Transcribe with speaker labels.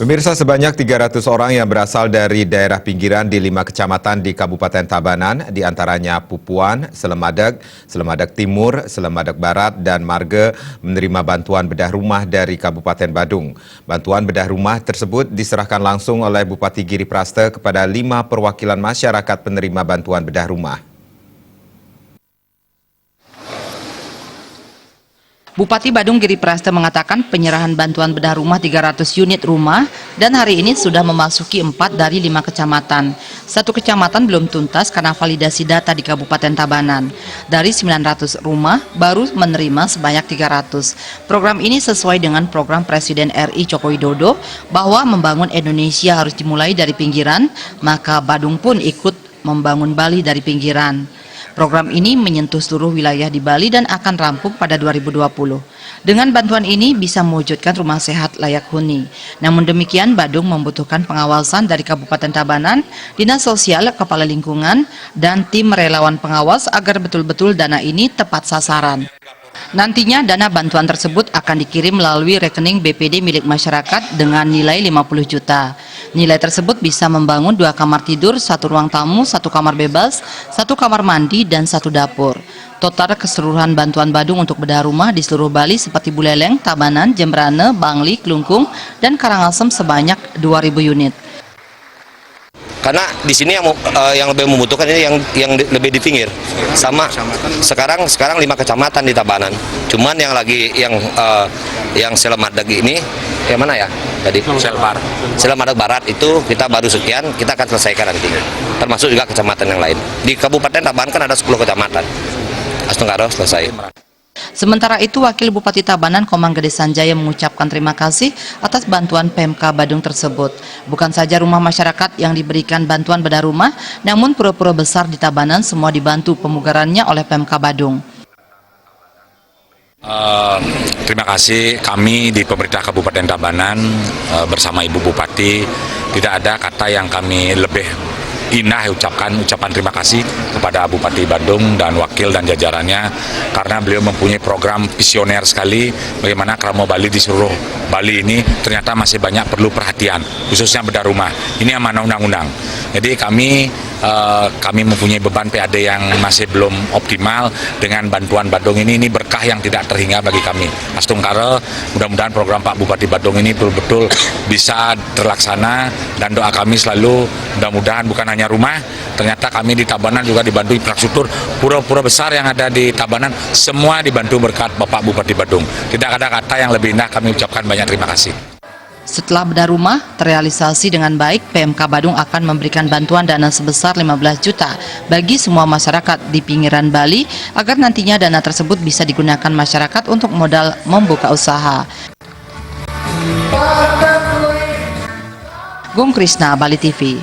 Speaker 1: Pemirsa, sebanyak 300 orang yang berasal dari daerah pinggiran di 5 kecamatan di Kabupaten Tabanan, diantaranya Pupuan, Selemadeg, Selemadeg Timur, Selemadeg Barat, dan Marge menerima bantuan bedah rumah dari Kabupaten Badung. Bantuan bedah rumah tersebut diserahkan langsung oleh Bupati Giri Praste kepada 5 perwakilan masyarakat penerima bantuan bedah rumah.
Speaker 2: Bupati Badung Giri Praste mengatakan penyerahan bantuan bedah rumah 300 unit rumah dan hari ini sudah memasuki 4 dari 5 kecamatan. Satu kecamatan belum tuntas karena validasi data di Kabupaten Tabanan. Dari 900 rumah baru menerima sebanyak 300. Program ini sesuai dengan program Presiden RI Joko Widodo bahwa membangun Indonesia harus dimulai dari pinggiran, maka Badung pun ikut membangun Bali dari pinggiran. Program ini menyentuh seluruh wilayah di Bali dan akan rampung pada 2020. Dengan bantuan ini bisa mewujudkan rumah sehat layak huni. Namun demikian, Badung membutuhkan pengawasan dari Kabupaten Tabanan, Dinas Sosial, Kepala Lingkungan, dan tim relawan pengawas agar betul-betul dana ini tepat sasaran. Nantinya dana bantuan tersebut akan dikirim melalui rekening BPD milik masyarakat dengan nilai 50 juta. Nilai tersebut bisa membangun 2 kamar tidur, 1 ruang tamu, 1 kamar bebas, 1 kamar mandi, dan 1 dapur. Total keseluruhan bantuan Badung untuk bedah rumah di seluruh Bali seperti Buleleng, Tabanan, Jembrane, Bangli, Klungkung, dan Karangasem sebanyak 2.000 unit.
Speaker 3: Karena di sini yang lebih membutuhkan ini yang lebih di pinggir. Sama sekarang 5 kecamatan di Tabanan. Cuman yang lagi yang Selemadeg ini yang mana ya? Jadi Selemadeg Barat itu kita baru sekian, kita akan selesaikan nanti. Termasuk juga kecamatan yang lain. Di Kabupaten Tabanan kan ada 10 kecamatan. Astungkaro selesai.
Speaker 2: Sementara itu, Wakil Bupati Tabanan Komang Gede Sanjaya mengucapkan terima kasih atas bantuan PMK Badung tersebut. Bukan saja rumah masyarakat yang diberikan bantuan bedah rumah, namun pura-pura besar di Tabanan semua dibantu pemugarannya oleh PMK Badung.
Speaker 4: Terima kasih kami di pemerintah Kabupaten Tabanan bersama Ibu Bupati, tidak ada kata yang kami lebih indah ucapan terima kasih kepada Bupati Badung dan wakil dan jajarannya karena beliau mempunyai program visioner sekali bagaimana Kramo Bali di seluruh Bali ini ternyata masih banyak perlu perhatian khususnya bedah rumah. Ini amanah undang-undang. Jadi kami mempunyai beban PAD yang masih belum optimal. Dengan bantuan Badung ini berkah yang tidak terhingga bagi kami. Astungkaro, mudah-mudahan program Pak Bupati Badung ini betul-betul bisa terlaksana dan doa kami selalu mudah-mudahan bukan hanya rumah, ternyata kami di Tabanan juga dibantu infrastruktur pura-pura besar yang ada di Tabanan, semua dibantu berkat Bapak Bupati Badung. Tidak ada kata yang lebih indah, kami ucapkan banyak terima kasih.
Speaker 2: Setelah bedah rumah terrealisasi dengan baik, PMK Badung akan memberikan bantuan dana sebesar 15 juta bagi semua masyarakat di pinggiran Bali agar nantinya dana tersebut bisa digunakan masyarakat untuk modal membuka usaha. Gung Krisna, Bali TV.